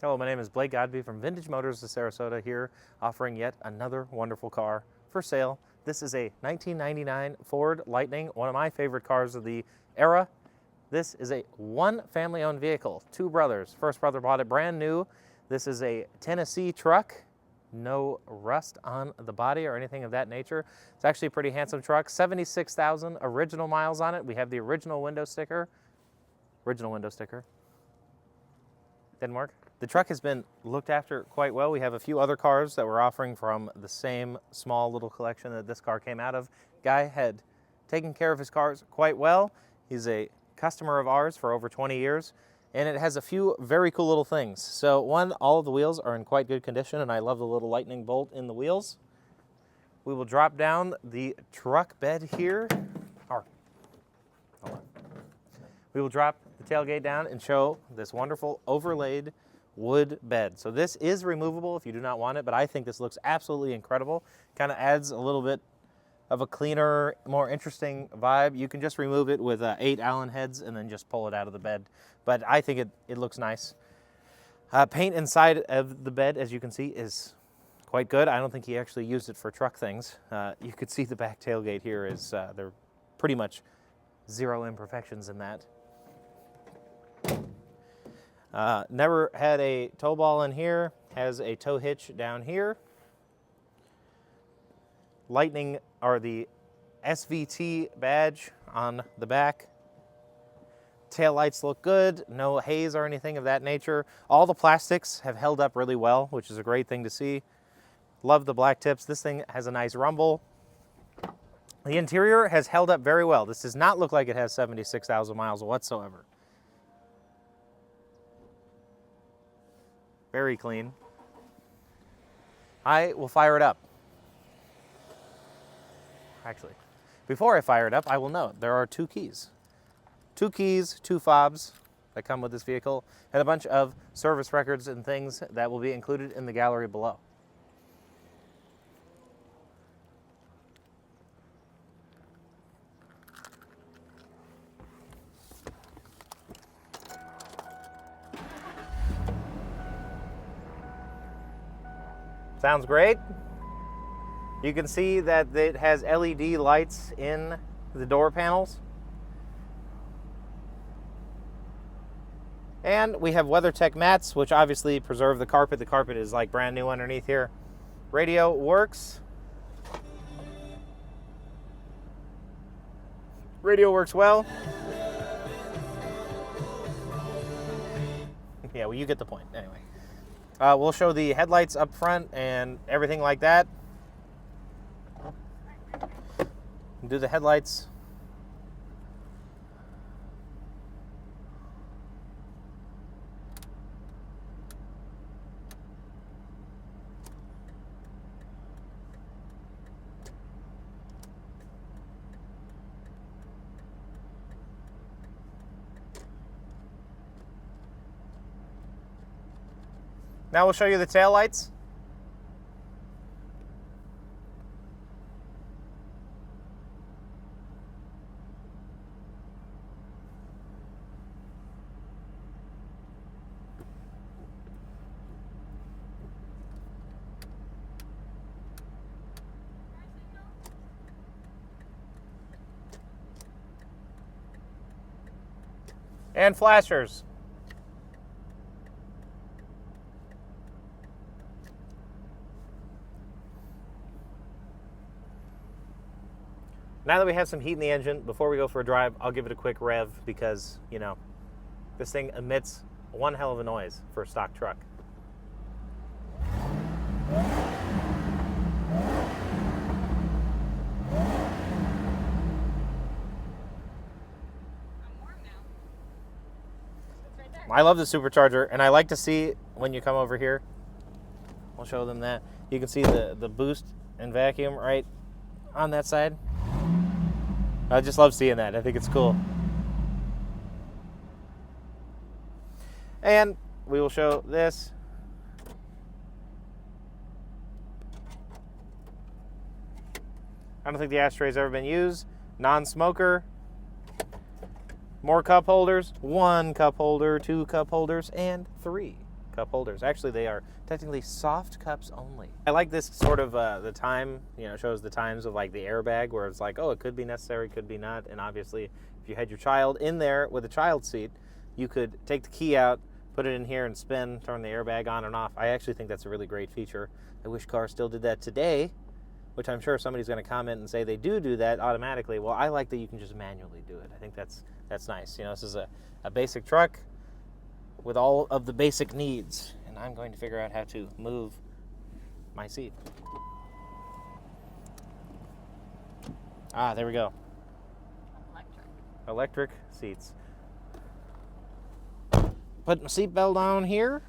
Hello, my name is Blake Godby from Vintage Motors of Sarasota here, offering yet another wonderful car for sale. This is a 1999 Ford Lightning, one of my favorite cars of the era. This is a one family-owned vehicle, two brothers. First brother bought it brand new. This is a Tennessee truck. No rust on the body or anything of that nature. It's actually a pretty handsome truck. 76,000 original miles on it. We have the original window sticker. Original window sticker. Didn't work. The truck has been looked after quite well. We have a few other cars that we're offering from the same small little collection that this car came out of. Guy had taken care of his cars quite well. He's a customer of ours for over 20 years, and it has a few very cool little things. So one, all of the wheels are in quite good condition, and I love the little lightning bolt in the wheels. We will drop down the truck bed here. Hold on. We will drop the tailgate down and show this wonderful overlaid wood bed. So this is removable if you do not want it, but I think this looks absolutely incredible. Kind of adds a little bit of a cleaner, more interesting vibe. You can just remove it with 8 Allen heads and then just pull it out of the bed. But I think it looks nice. Paint inside of the bed, as you can see, is quite good. I don't think he actually used it for truck things. You could see the back tailgate here is, there pretty much zero imperfections in that. Never had a tow ball in here, has a tow hitch down here. Lightning, or the SVT badge on the back. Tail lights look good, no haze or anything of that nature. All the plastics have held up really well, which is a great thing to see. Love the black tips. This thing has a nice rumble. The interior has held up very well. This does not look like it has 76,000 miles whatsoever. Very clean. I will fire it up. Actually, before I fire it up, I will note there are 2 keys. 2 keys, 2 fobs that come with this vehicle, and a bunch of service records and things that will be included in the gallery below. Sounds great. You can see that it has LED lights in the door panels. And we have WeatherTech mats, which obviously preserve the carpet. The carpet is like brand new underneath here. Radio works. Radio works well. Yeah, well, you get the point. Anyway. We'll show the headlights up front and everything like that. Do the headlights. Now we'll show you the tail lights. And flashers. Now that we have some heat in the engine, before we go for a drive, I'll give it a quick rev because, you know, this thing emits one hell of a noise for a stock truck. I love the supercharger, and I like to see when you come over here. I'll show them that. You can see the boost and vacuum right on that side. I just love seeing that. I think it's cool. And we will show this. I don't think the ashtray's ever been used. Non-smoker. More cup holders. 1 cup holder, 2 cup holders, and 3 cup holders. Actually, they are technically soft cups only. I like this sort of the time, shows the times of like the airbag where it's like, oh, it could be necessary, could be not. And obviously, if you had your child in there with a child seat, you could take the key out, put it in here and spin, turn the airbag on and off. I actually think that's a really great feature. I wish cars still did that today, which I'm sure somebody's going to comment and say they do that automatically. Well, I like that you can just manually do it. I think that's nice. This is a basic truck with all of the basic needs, and I'm going to figure out how to move my seat. Ah, there we go. Electric seats. Put my seatbelt on here,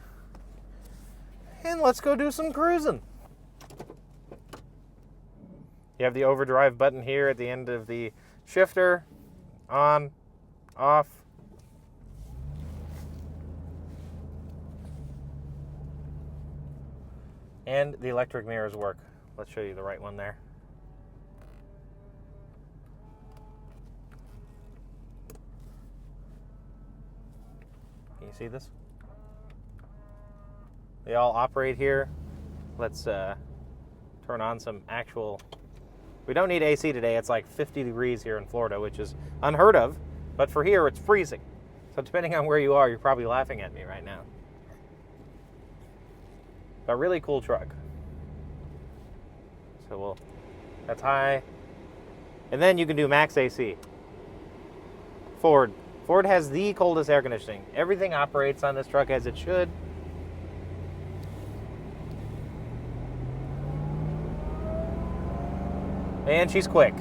and let's go do some cruising. You have the overdrive button here at the end of the shifter, on, off. And the electric mirrors work. Let's show you the right one there. Can you see this? They all operate here. Let's turn on some actual... We don't need AC today. It's like 50 degrees here in Florida, which is unheard of. But for here, it's freezing. So depending on where you are, you're probably laughing at me right now. A really cool truck. So that's high. And then you can do max AC. Ford has the coldest air conditioning. Everything operates on this truck as it should. And she's quick.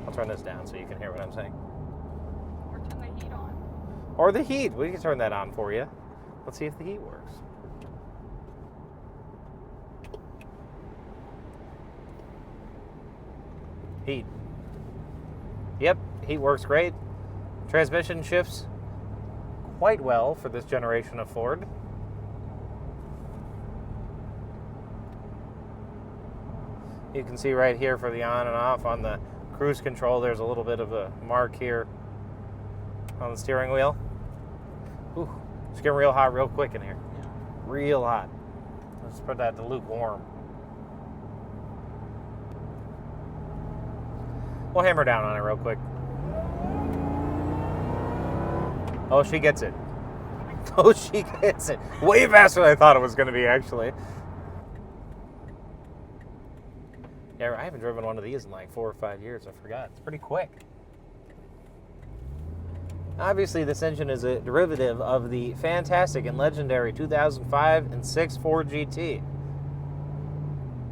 I'll turn this down so you can hear what I'm saying. Or turn the heat on. Or the heat. We can turn that on for you. Let's see if the heat works. Heat. Yep, heat works great. Transmission shifts quite well for this generation of Ford. You can see right here for the on and off on the cruise control, there's a little bit of a mark here on the steering wheel. Ooh, it's getting real hot real quick in here. Yeah. Real hot. Let's put that to lukewarm. We'll hammer down on it real quick. Oh, she gets it. Oh, she gets it. Way faster than I thought it was going to be, actually. Yeah, I haven't driven one of these in like 4 or 5 years. I forgot. It's pretty quick. Obviously, this engine is a derivative of the fantastic and legendary 2005 and 6 Ford GT.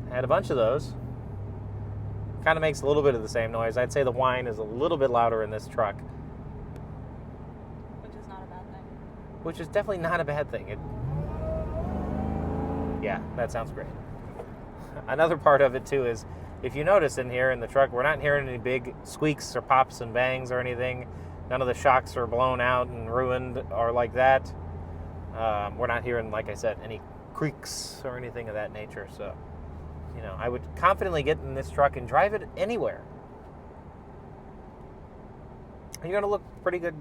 I had a bunch of those. Kind of makes a little bit of the same noise. I'd say the whine is a little bit louder in this truck. Which is not a bad thing. Which is definitely not a bad thing. Yeah, that sounds great. Another part of it, too, is if you notice in here in the truck, we're not hearing any big squeaks or pops and bangs or anything. None of the shocks are blown out and ruined or like that. We're not hearing, like I said, any creaks or anything of that nature. So, I would confidently get in this truck and drive it anywhere. And you're going to look pretty good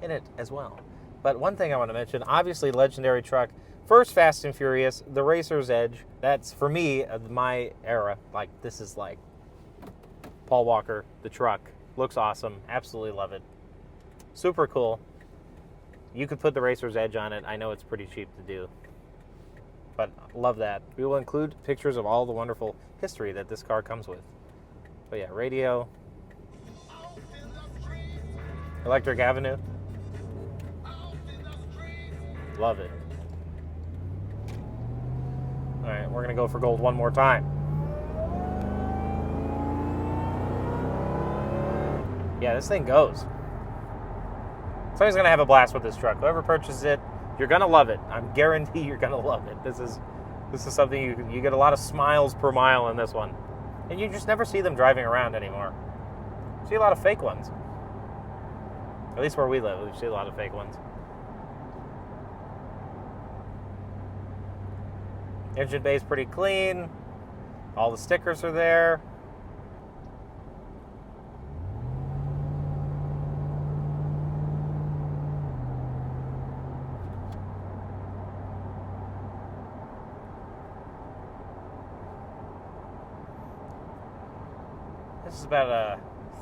in it as well. But one thing I want to mention, obviously legendary truck. First Fast and Furious, the Racer's Edge. That's, for me, my era. Like, this is like Paul Walker, the truck. Looks awesome. Absolutely love it. Super cool. You could put the Racer's Edge on it. I know it's pretty cheap to do. But love that. We will include pictures of all the wonderful history that this car comes with. But yeah, radio. Electric Avenue. Love it. All right, we're going to go for gold one more time. Yeah, this thing goes. Somebody's going to have a blast with this truck. Whoever purchases it, you're going to love it. I'm guarantee you're going to love it. This is something you get a lot of smiles per mile in this one. And you just never see them driving around anymore. You see a lot of fake ones. At least where we live, we see a lot of fake ones. Engine bay is pretty clean. All the stickers are there. This is about a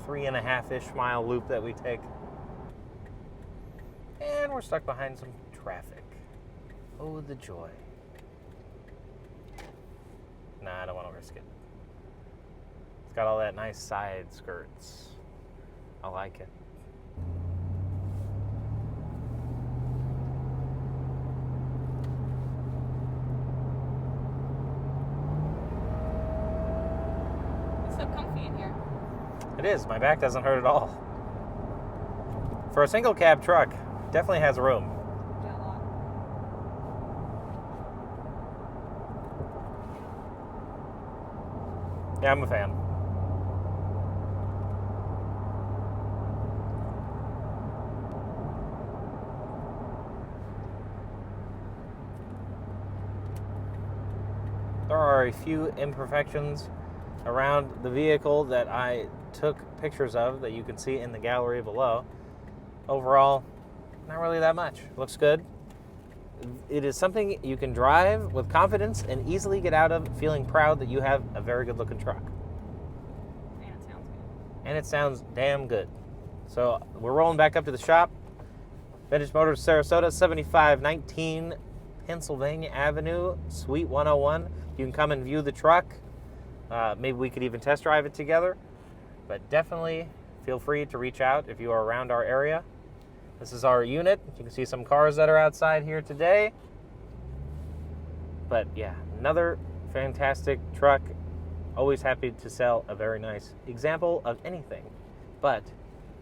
3.5-ish mile loop that we take. And we're stuck behind some traffic. Oh, the joy. Nah, I don't want to risk it. It's got all that nice side skirts. I like it. It's so comfy in here. It is. My back doesn't hurt at all. For a single cab truck, definitely has room. Yeah, a lot. Yeah, I'm a fan. There are a few imperfections around the vehicle that I took pictures of that you can see in the gallery below. Overall, not really that much. Looks good. It is something you can drive with confidence and easily get out of feeling proud that you have a very good looking truck. And it sounds good. And it sounds damn good. So we're rolling back up to the shop. Vintage Motors Sarasota, 7519 Pennsylvania Avenue, Suite 101. You can come and view the truck. Maybe we could even test drive it together. But definitely feel free to reach out if you are around our area. This is our unit. You can see some cars that are outside here today. But yeah, another fantastic truck. Always happy to sell a very nice example of anything. But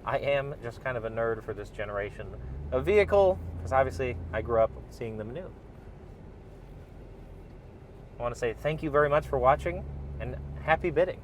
I am just kind of a nerd for this generation of vehicle, because obviously I grew up seeing them new. I want to say thank you very much for watching, and happy bidding.